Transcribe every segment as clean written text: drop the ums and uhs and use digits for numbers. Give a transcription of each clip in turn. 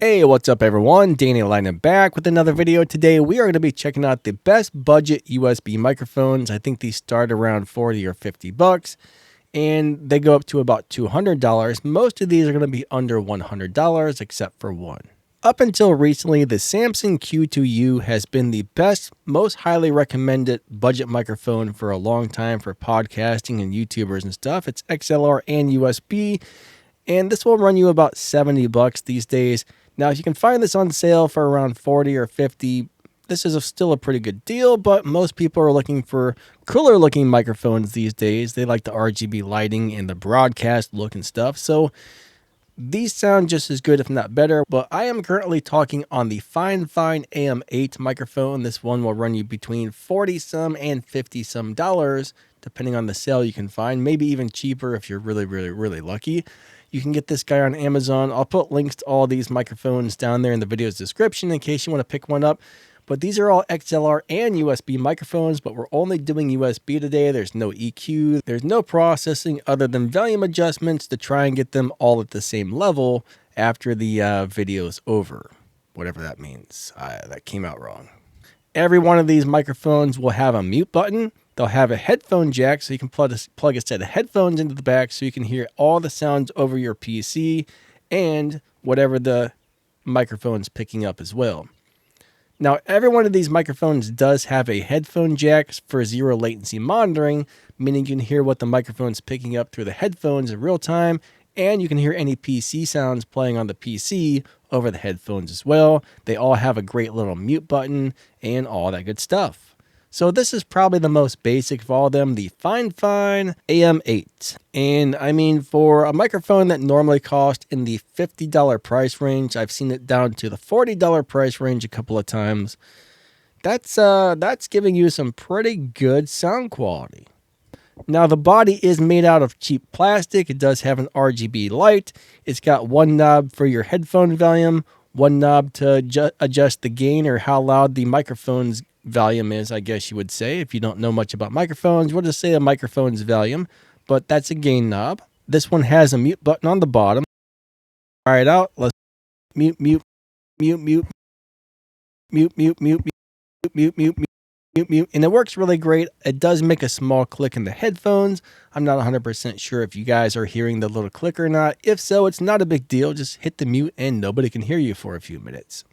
Hey, what's up everyone? Danny Lightning back with another video. Today we are going to be checking out the best budget USB microphones. I think these start around 40 or 50 bucks and they go up to about $200. Most of these are going to be under $100 except for one. Up until recently, the Samsung Q2U has been the best, most highly recommended budget microphone for a long time for podcasting and YouTubers and stuff. It's XLR and USB, and this will run you about 70 bucks these days. Now, if you can find this on sale for around 40 or 50, this is still a pretty good deal, but most people are looking for cooler looking microphones these days. They like the RGB lighting and the broadcast look and stuff. So these sound just as good, if not better, but I am currently talking on the Fifine AM8 microphone. This one will run you between 40 some and 50 some dollars, depending on the sale you can find, maybe even cheaper if you're really lucky. You can get this guy on Amazon. I'll put links to all these microphones down there in the video's description in case you want to pick one up. But these are all XLR and USB microphones, but we're only doing USB today. There's no EQ. There's no processing other than volume adjustments to try and get them all at the same level after the video's over. Whatever that means. That came out wrong. Every one of these microphones will have a mute button. They'll have a headphone jack, so you can plug a set of headphones into the back so you can hear all the sounds over your PC and whatever the microphone's picking up as well. Now, every one of these microphones does have a headphone jack for zero latency monitoring, meaning you can hear what the microphone's picking up through the headphones in real time, and you can hear any PC sounds playing on the PC over the headphones as well. They all have a great little mute button and all that good stuff. So this is probably the most basic of all of them, the Fifine AM8. And I mean, for a microphone that normally costs in the $50 price range, I've seen it down to the $40 price range a couple of times. That's giving you some pretty good sound quality. Now, the body is made out of cheap plastic. It does have an RGB light. It's got one knob for your headphone volume, one knob to adjust the gain or how loud the microphone's volume is, I guess you would say. If you don't know much about microphones, we'll just say a microphone's volume, but that's a gain knob. This one has a mute button on the bottom. Try it out. Let's mute, and it works really great. It does make a small click in the headphones. I'm not 100% sure if you guys are hearing the little click or not. If so, it's not a big deal. Just hit the mute and nobody can hear you for a few minutes.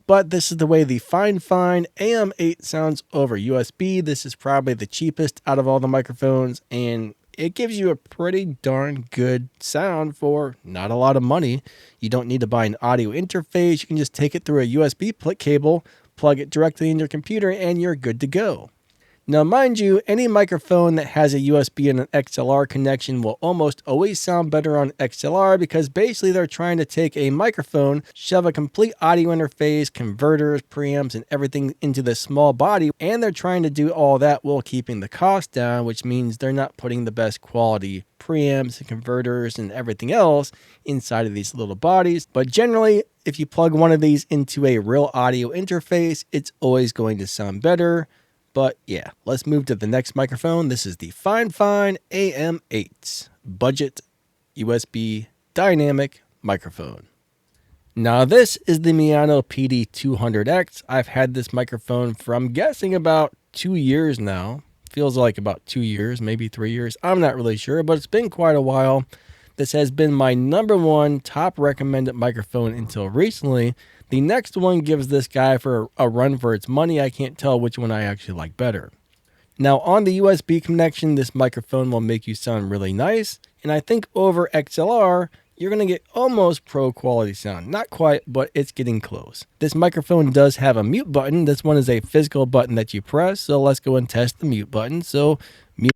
But this is the way the Fifine AM8 sounds over USB. This is probably the cheapest out of all the microphones, and it gives you a pretty darn good sound for not a lot of money. You don't need to buy an audio interface. You can just take it through a USB cable, plug it directly in your computer, and you're good to go. Now, mind you, any microphone that has a USB and an XLR connection will almost always sound better on XLR because basically they're trying to take a microphone, shove a complete audio interface, converters, preamps, and everything into this small body, and they're trying to do all that while keeping the cost down, which means they're not putting the best quality preamps and converters and everything else inside of these little bodies. But generally, if you plug one of these into a real audio interface, it's always going to sound better. But yeah, let's move to the next microphone. This is the Fifine AM8 budget USB dynamic microphone. Now this is the Maono PD200X. I've had this microphone for, I'm guessing, about 2 years now. Feels like about 2 years, maybe 3 years. I'm not really sure, but it's been quite a while. This has been my #1 top recommended microphone until recently. The next one gives this guy for a run for its money. I can't tell which one I actually like better. Now, on the USB connection, this microphone will make you sound really nice. And I think over XLR, you're going to get almost pro quality sound. Not quite, but it's getting close. This microphone does have a mute button. This one is a physical button that you press. So let's go and test the mute button. So mute.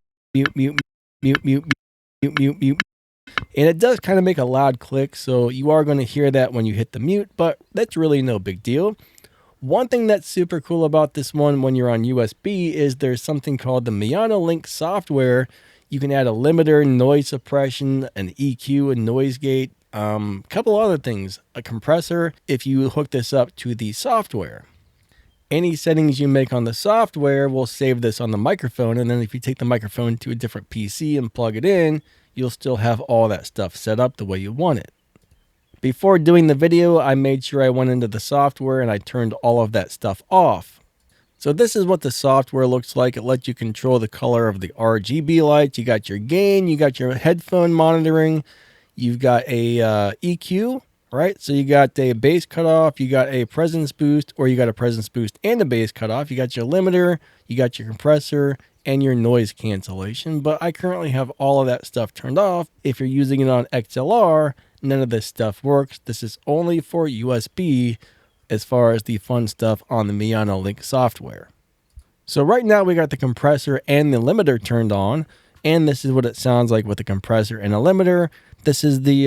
And it does kind of make a loud click, so you are going to hear that when you hit the mute, but that's really no big deal. One thing that's super cool about this one when you're on USB is there's something called the Maono Link software. You can add a limiter, noise suppression, an EQ, a noise gate, a couple other things, a compressor if you hook this up to the software. Any settings you make on the software will save this on the microphone, and then if you take the microphone to a different PC and plug it in, you'll still have all that stuff set up the way you want it. Before doing the video, I made sure I went into the software and I turned all of that stuff off. So this is what the software looks like. It lets you control the color of the RGB lights. You got your gain, you got your headphone monitoring, you've got a EQ, right? So you got a bass cutoff, you got a presence boost, or you got a presence boost and a bass cutoff. You got your limiter, you got your compressor, and your noise cancellation. But I currently have all of that stuff turned off. If you're using it on XLR, none of this stuff works. This is only for USB as far as the fun stuff on the Maono Link software. So right now we got the compressor and the limiter turned on, and this is what it sounds like with the compressor and a limiter. This is the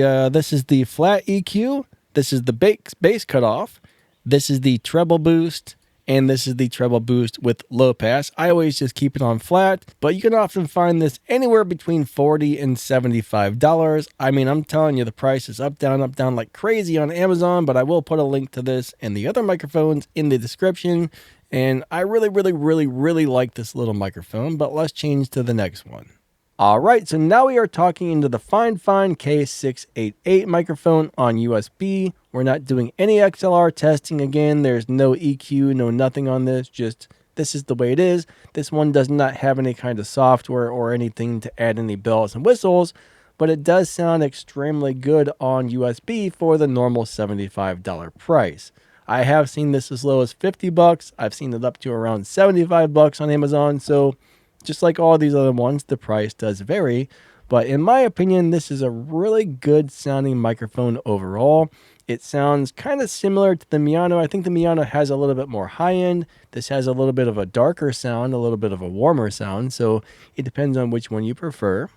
flat EQ. This is the bass cutoff. This is the treble boost, and this is the treble boost with low pass. I always just keep it on flat, but you can often find this anywhere between $40 and $75. I mean, I'm telling you, the price is up, down, like crazy on Amazon, but I will put a link to this and the other microphones in the description. And I really like this little microphone, but let's change to the next one. All right, so now we are talking into the Fifine K688 microphone on USB. We're not doing any XLR testing again. There's no EQ, no nothing on this. Just this is the way it is. This one does not have any kind of software or anything to add any bells and whistles, but it does sound extremely good on USB for the normal $75 price. I have seen this as low as $50. I've seen it up to around $75 on Amazon. So just like all these other ones, the price does vary, but in my opinion, this is a really good sounding microphone overall. It sounds kind of similar to the Maono. I think the Maono has a little bit more high end. This has a little bit of a darker sound, a little bit of a warmer sound, so it depends on which one you prefer.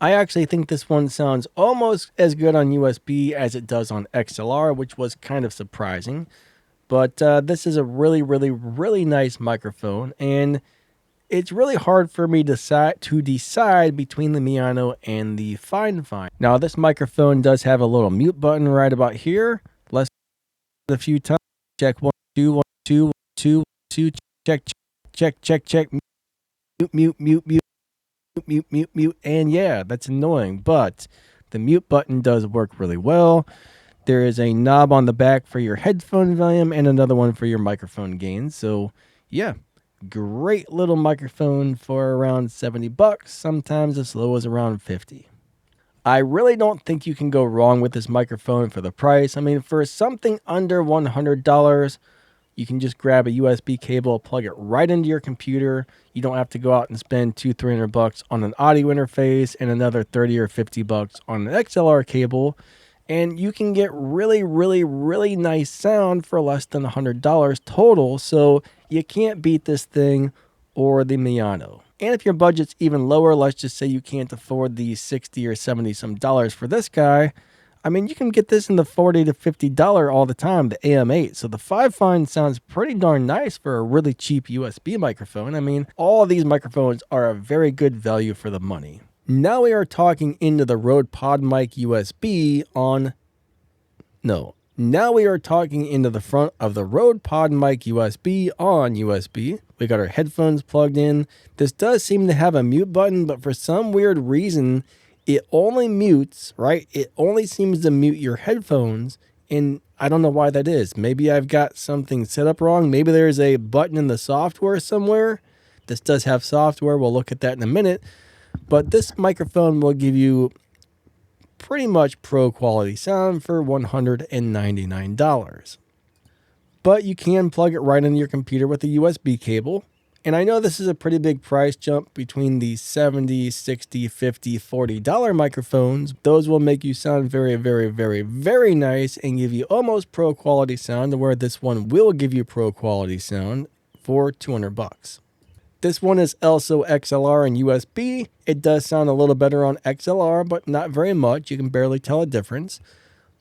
I actually think this one sounds almost as good on USB as it does on XLR, which was kind of surprising. But this is a really nice microphone, and it's really hard for me to decide between the Maono and the Fifine. Now, this microphone does have a little mute button right about here. Let's a few times. Check 1, 2, 1, 2, 1, 2, 2. Check. Mute. And yeah, that's annoying, but the mute button does work really well. There is a knob on the back for your headphone volume and another one for your microphone gain. So yeah. Great little microphone for around $70, sometimes as low as around $50. I really don't think you can go wrong with this microphone for the price. I mean, for something under $100, you can just grab a USB cable, plug it right into your computer. You don't have to go out and spend $200-300 on an audio interface and another $30 or $50 on an XLR cable. And you can get really nice sound for less than $100 total. So you can't beat this thing or the Maono. And if your budget's even lower, let's just say you can't afford the $60 or $70 some dollars for this guy, I mean, you can get this in the $40 to $50 all the time, the AM8. So the Fifine sounds pretty darn nice for a really cheap USB microphone. I mean, all of these microphones are a very good value for the money. Now we are talking into the Rode PodMic USB on... No. Now we are talking into the front of the Rode PodMic USB on USB. We got our headphones plugged in. This does seem to have a mute button, but for some weird reason, it only mutes, right? It only seems to mute your headphones, and I don't know why that is. Maybe I've got something set up wrong. Maybe there's a button in the software somewhere. This does have software. We'll look at that in a minute. But this microphone will give you pretty much pro quality sound for $199. But you can plug it right into your computer with a USB cable. And I know this is a pretty big price jump between the $70, $60, $50, $40 microphones. Those will make you sound very nice and give you almost pro quality sound, to where this one will give you pro quality sound for $200. This one is also XLR and USB. It does sound a little better on XLR, but not very much. You can barely tell a difference.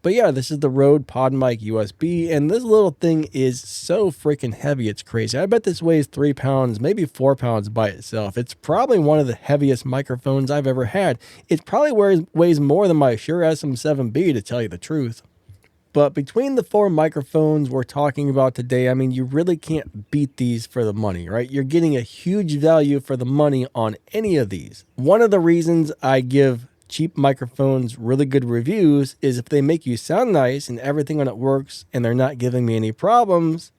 But yeah, this is the Rode PodMic USB, and this little thing is so freaking heavy, it's crazy. I bet this weighs 3 pounds, maybe 4 pounds by itself. It's probably one of the heaviest microphones I've ever had. It probably weighs more than my Shure SM7B, to tell you the truth. But between the 4 microphones we're talking about today, I mean, you really can't beat these for the money, right? You're getting a huge value for the money on any of these. One of the reasons I give cheap microphones really good reviews is if they make you sound nice and everything on it works and they're not giving me any problems,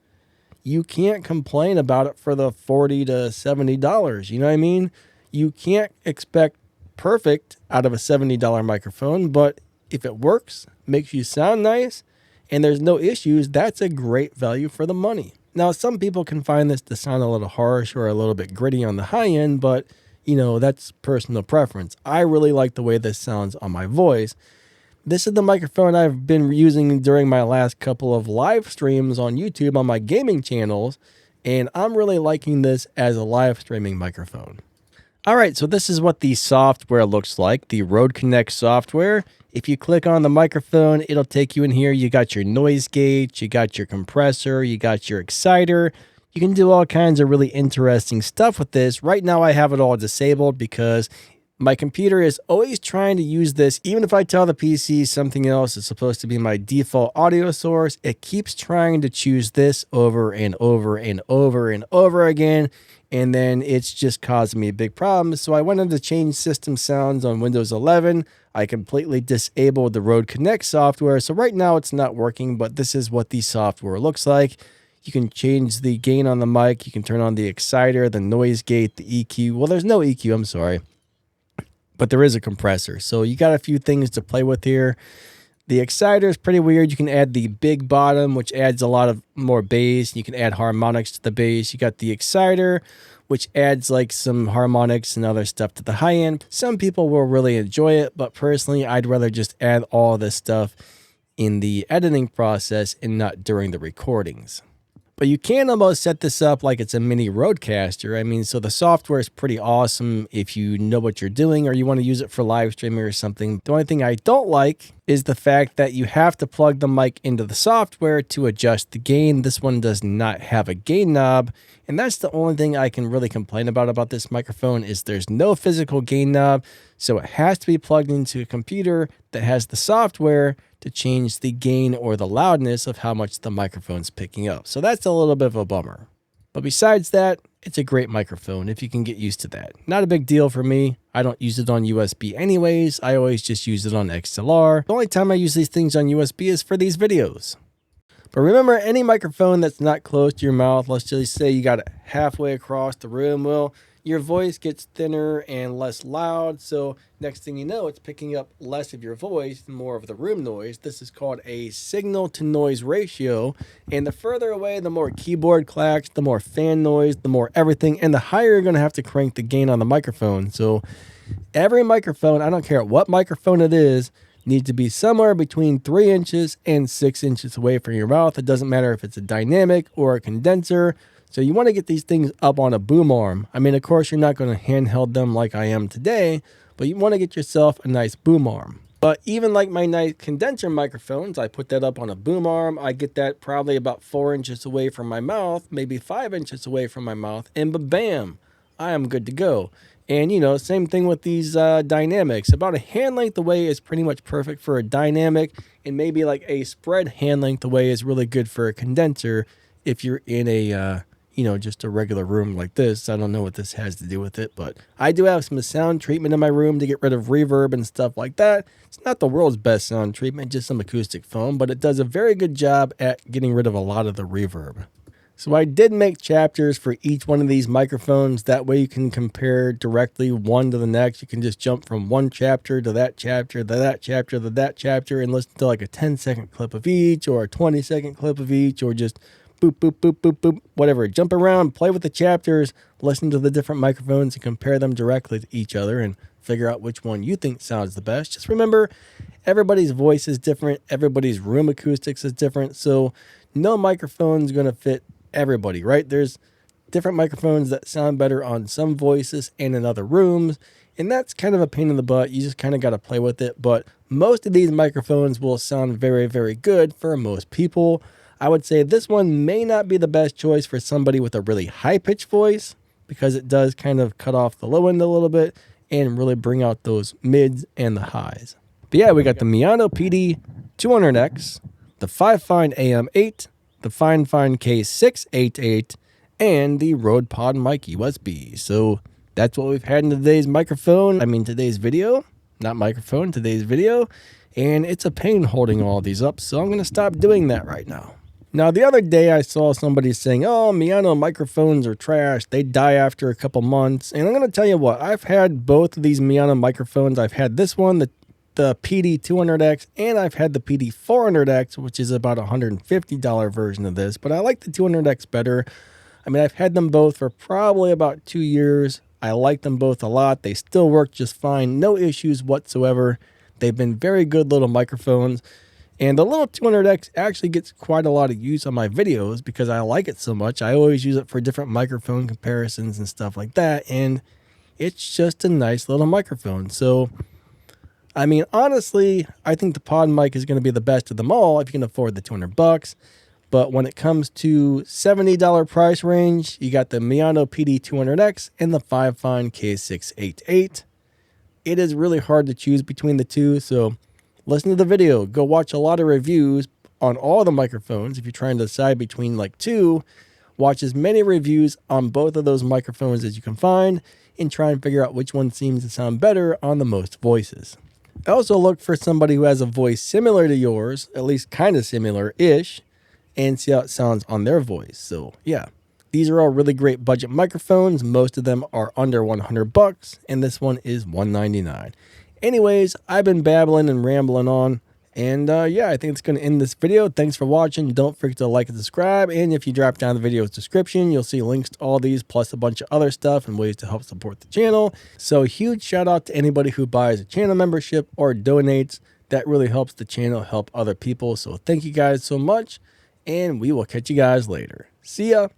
you can't complain about it for the $40 to $70. You know what I mean? You can't expect perfect out of a $70 microphone, but if it works, makes you sound nice, and there's no issues, that's a great value for the money. Now, some people can find this to sound a little harsh or a little bit gritty on the high end, but that's personal preference. I really like the way this sounds on my voice. This is the microphone I've been using during my last couple of live streams on YouTube on my gaming channels, and I'm really liking this as a live streaming microphone. All right, so this is what the software looks like, the Rode Connect software. If you click on the microphone, it'll take you in here. You got your noise gate, you got your compressor, you got your exciter. You can do all kinds of really interesting stuff with this. Right now I have it all disabled because my computer is always trying to use this. Even if I tell the PC something else is supposed to be my default audio source, it keeps trying to choose this over and over and over and over again. And then it's just causing me a big problem. So I went into change system sounds on Windows 11. I completely disabled the Rode Connect software. So right now it's not working, but this is what the software looks like. You can change the gain on the mic. You can turn on the exciter, the noise gate, the EQ. Well, there's no EQ, I'm sorry. But there is a compressor. So you got a few things to play with here. The exciter is pretty weird. You can add the big bottom, which adds a lot of more bass. You can add harmonics to the bass. You got the exciter, which adds like some harmonics and other stuff to the high end. Some people will really enjoy it, but personally, I'd rather just add all this stuff in the editing process and not during the recordings. But you can almost set this up like it's a mini Rodecaster. I mean, so the software is pretty awesome if you know what you're doing or you want to use it for live streaming or something. The only thing I don't like is the fact that you have to plug the mic into the software to adjust the gain. This one does not have a gain knob. And that's the only thing I can really complain about this microphone is there's no physical gain knob. So it has to be plugged into a computer that has the software to change the gain or the loudness of how much the microphone's picking up. So that's a little bit of a bummer. But besides that, it's a great microphone if you can get used to that. Not a big deal for me. I don't use it on USB anyways. I always just use it on XLR. The only time I use these things on USB is for these videos. But remember, any microphone that's not close to your mouth, let's just say you got it halfway across the room, well, your voice gets thinner and less loud. So next thing you know, it's picking up less of your voice and more of the room noise. This is called a signal to noise ratio. And the further away, the more keyboard clacks, the more fan noise, the more everything, and the higher you're going to have to crank the gain on the microphone. So every microphone, I don't care what microphone it is, needs to be somewhere between 3 inches and 6 inches away from your mouth. It doesn't matter if it's a dynamic or a condenser. So you want to get these things up on a boom arm. I mean, of course, you're not going to handheld them like I am today, but you want to get yourself a nice boom arm. But even like my nice condenser microphones, I put that up on a boom arm. I get that probably about 4 inches away from my mouth, maybe 5 inches away from my mouth, and bam, I am good to go. And, same thing with these dynamics. About a hand length away is pretty much perfect for a dynamic, and maybe like a spread hand length away is really good for a condenser if you're in a, just a regular room like this. I don't know what this has to do with it, but I do have some sound treatment in my room to get rid of reverb and stuff like that. It's not the world's best sound treatment, just some acoustic foam, but it does a very good job at getting rid of a lot of the reverb. So I did make chapters for each one of these microphones. That way you can compare directly one to the next. You can just jump from one chapter to that chapter, to that chapter, to that chapter, and listen to like a 10-second clip of each or a 20-second clip of each, or just boop, boop, boop, boop, boop, whatever. Jump around, play with the chapters, listen to the different microphones and compare them directly to each other and figure out which one you think sounds the best. Just remember, everybody's voice is different. Everybody's room acoustics is different. So no microphone is going to fit everybody, right? There's different microphones that sound better on some voices and in other rooms, and that's kind of a pain in the butt. You just kind of got to play with it, but most of these microphones will sound very, very good for most people. I would say this one may not be the best choice for somebody with a really high-pitched voice, because it does kind of cut off the low end a little bit and really bring out those mids and the highs. But yeah, we got the Maono PD 200X, the Fifine AM8, the Fifine K688, and the Rode Pod Mic USB. So that's what we've had in today's video. not microphone, today's video. And it's a pain holding all these up, so I'm going to stop doing that right now. Now, the other day I saw somebody saying, oh, Maono microphones are trash. They die after a couple months. And I'm going to tell you what, I've had both of these Maono microphones. I've had this one, the PD200X, and I've had the PD400X, which is about a $150 version of this. But I like the 200X better. I mean, I've had them both for probably about 2 years. I like them both a lot. They still work just fine. No issues whatsoever. They've been very good little microphones. And the little 200X actually gets quite a lot of use on my videos because I like it so much. I always use it for different microphone comparisons and stuff like that. And it's just a nice little microphone. So, I mean, honestly, I think the pod mic is going to be the best of them all if you can afford the $200. But when it comes to $70 price range, you got the Maono PD200X and the Fifine K688. It is really hard to choose between the two, so listen to the video. Go watch a lot of reviews on all the microphones. If you're trying to decide between like two, watch as many reviews on both of those microphones as you can find and try and figure out which one seems to sound better on the most voices. Also look for somebody who has a voice similar to yours, at least kind of similar-ish, and see how it sounds on their voice. So yeah, these are all really great budget microphones. Most of them are under $100, and this one is $199. Anyways, I've been babbling and rambling on, and yeah, I think it's going to end this video. Thanks for watching. Don't forget to like and subscribe, and if you drop down the video's description, you'll see links to all these, plus a bunch of other stuff and ways to help support the channel. So huge shout out to anybody who buys a channel membership or donates. That really helps the channel help other people. So thank you guys so much, and we will catch you guys later. See ya!